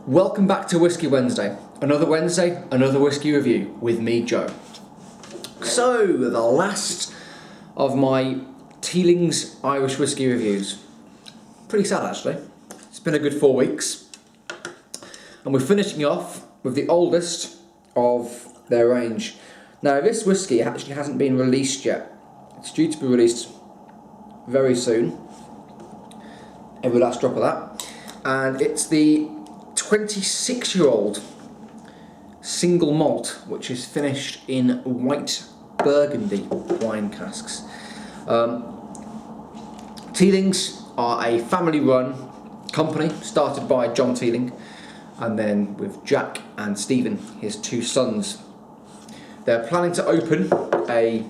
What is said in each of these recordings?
Welcome back to Whisky Wednesday. Another Wednesday, another whisky review with me, Joe. So, the last of my Teeling's Irish whisky reviews. Pretty sad actually. It's been a good 4 weeks. And we're finishing off with the oldest of their range. Now this whisky actually hasn't been released yet. It's due to be released very soon. Every last drop of that. And it's the 26-year-old single malt, which is finished in white Burgundy wine casks. Teelings are a family-run company started by John Teeling, and then with Jack and Stephen, his two sons. They're planning to open a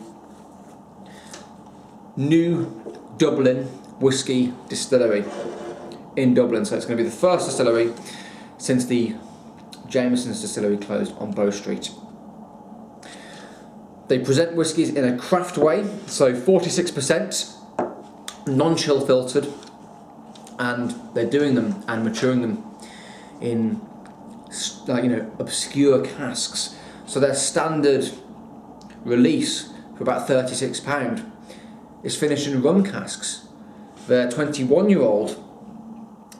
new Dublin whisky distillery in Dublin, so it's going to be the first distillery since the Jameson's distillery closed on Bow Street. They present whiskies in a craft way, so 46% non-chill filtered, and they're doing them and maturing them in obscure casks. So their standard release for about £36 is finished in rum casks. Their 21-year-old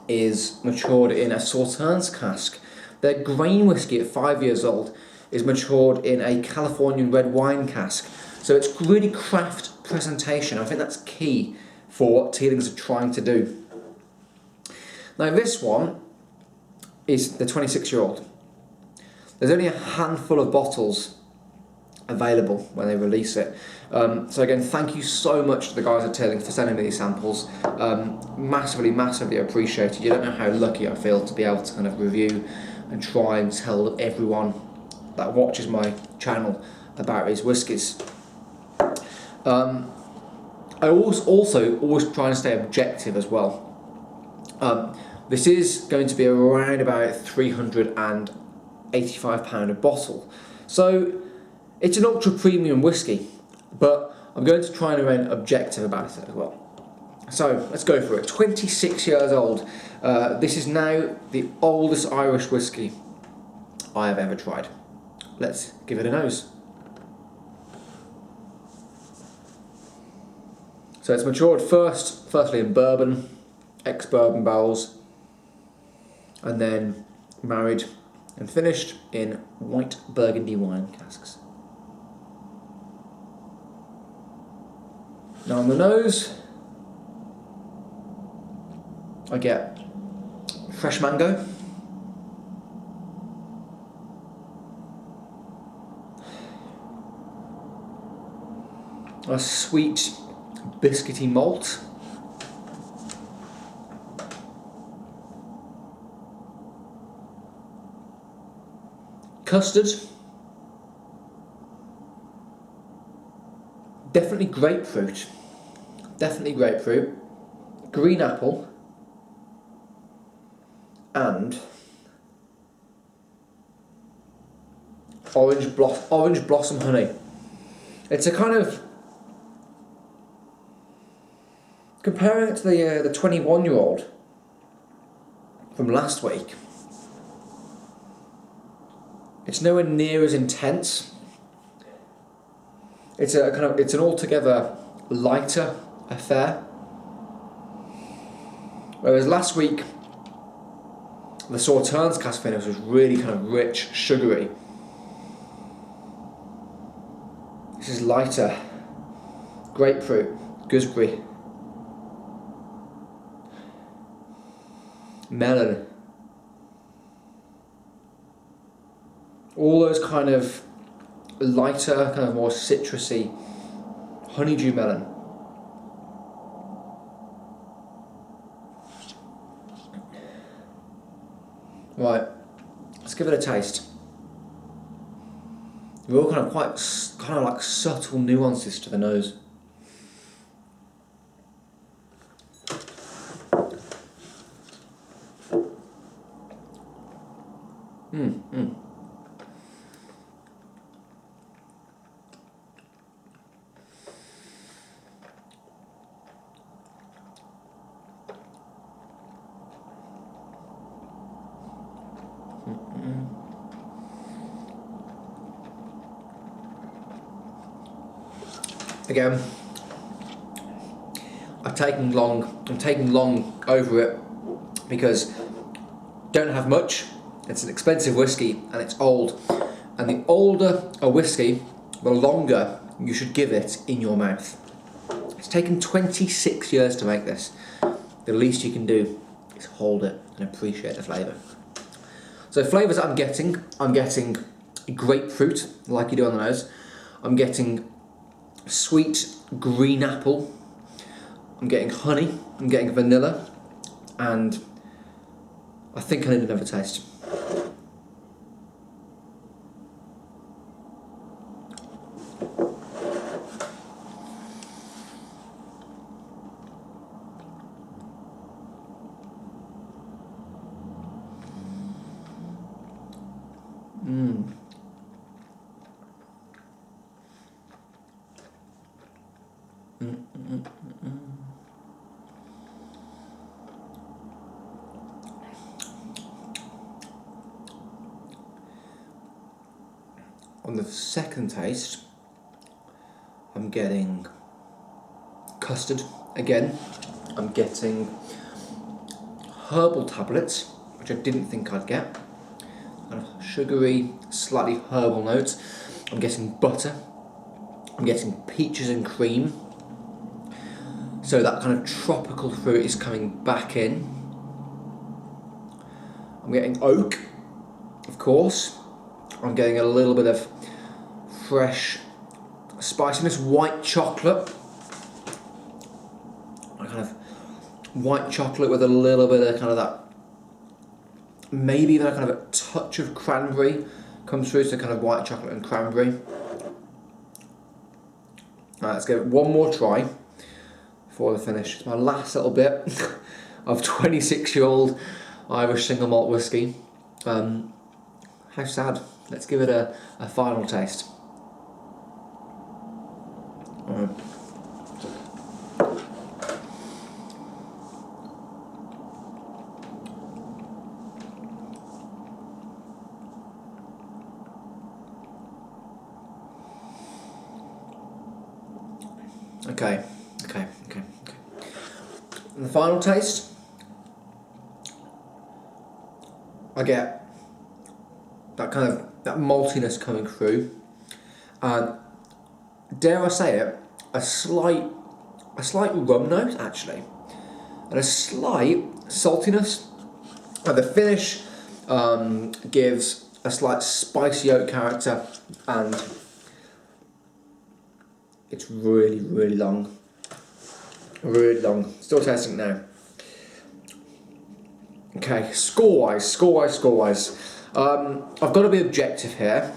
is matured in a Sauternes cask. Their grain whisky at 5 years old is matured in a Californian red wine cask. So it's really craft presentation. I think that's key for what Teelings are trying to do. Now this one is the 26-year-old. There's only a handful of bottles available when they release it. So again, thank you so much to the guys at Teeling for sending me these samples. Massively appreciated. You don't know how lucky I feel to be able to kind of review and try and tell everyone that watches my channel about these whiskies. I also always try and stay objective as well. This is going to be around about £385 a bottle. So it's an ultra premium whisky, but I'm going to try and remain objective about it as well. So let's go for it. 26 years old. This is now the oldest Irish whisky I have ever tried. Let's give it a nose. So it's matured firstly in bourbon, ex-bourbon barrels, and then married and finished in white Burgundy wine casks. Now on the nose, I get fresh mango, a sweet biscuity malt, custard, definitely grapefruit, green apple, and orange blossom honey. It's a kind of, comparing it to the 21-year-old from last week, it's nowhere near as intense. It's an altogether lighter affair. Whereas last week, the Sauternes cask finish was really kind of rich, sugary. This is lighter, grapefruit, gooseberry, melon. All those kind of lighter, kind of more citrusy, honeydew melon. Right, let's give it a taste. They're all kind of like subtle nuances to the nose. Again, I'm taking long over it because don't have much. It's an expensive whiskey and it's old. And the older a whiskey, the longer you should give it in your mouth. It's taken 26 years to make this. The least you can do is hold it and appreciate the flavour. So flavours I'm getting grapefruit, like you do on the nose. I'm getting sweet green apple. I'm getting honey. I'm getting vanilla. And I think I need another taste. On the second taste, I'm getting custard again. I'm getting herbal tablets, which I didn't think I'd get. Kind of sugary, slightly herbal notes. I'm getting butter. I'm getting peaches and cream. So that kind of tropical fruit is coming back in. I'm getting oak, of course. I'm getting a little bit of fresh spiciness, white chocolate. A kind of white chocolate with a little bit of kind of that, maybe even a kind of a touch of cranberry comes through, so kind of white chocolate and cranberry. Alright, let's give it one more try before the finish. It's my last little bit of 26-year-old Irish single malt whiskey. How sad. Let's give it a final taste. Okay. And the final taste, I get that kind of that maltiness coming through, and dare I say it, a slight rum note actually, and a slight saltiness. And the finish gives a slight spicy oak character, and it's really long. Still tasting it now. Okay, score wise. I've got to be objective here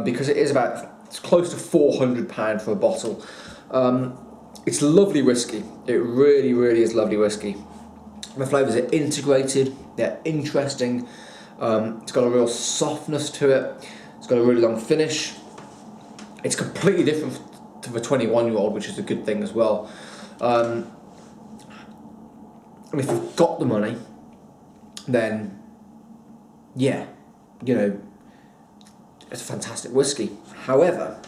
because it's close to £400 for a bottle. It's lovely whiskey. It really is lovely whiskey. The flavours are integrated. They're interesting. It's got a real softness to it. It's got a really long finish. It's completely different to the 21-year-old, which is a good thing as well. And if you've got the money, then yeah, you know, it's a fantastic whiskey. However,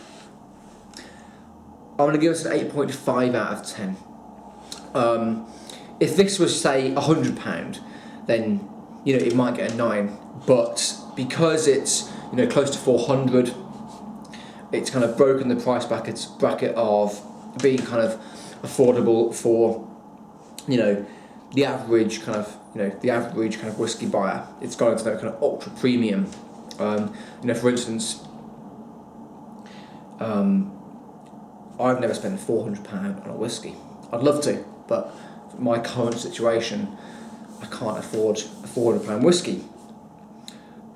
I'm going to give it an 8.5 out of 10. If this was, say, £100, then, you know, it might get a 9. But because it's, you know, close to 400, it's kind of broken the price bracket of being kind of affordable for, you know, the average kind of whiskey buyer. It's going to that kind of ultra premium. You know, for instance, I've never spent £400 on a whiskey. I'd love to, but for my current situation, I can't afford a £400 whiskey.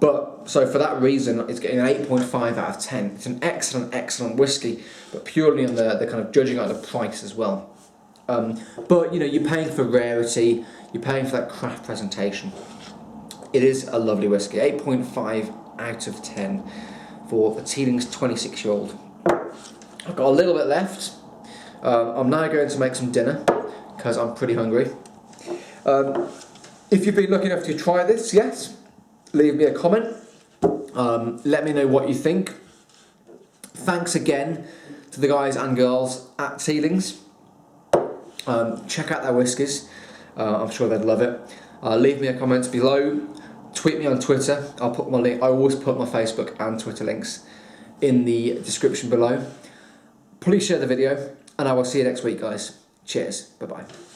But so for that reason, it's getting an 8.5 out of 10. It's an excellent whiskey, but purely on the kind of judging on the price as well. But you know, you're paying for rarity, you're paying for that craft presentation. It is a lovely whiskey. 8.5 out of 10 for the Teeling's 26-year-old. I've got a little bit left. I'm now going to make some dinner because I'm pretty hungry. If you've been lucky enough to try this, yes, leave me a comment. Let me know what you think. Thanks again to the guys and girls at Teeling's. Check out their whiskies. I'm sure they'd love it. Leave me a comment below. Tweet me on Twitter. I'll put my link. I always put my Facebook and Twitter links in the description below. Please share the video, and I will see you next week, guys. Cheers. Bye bye.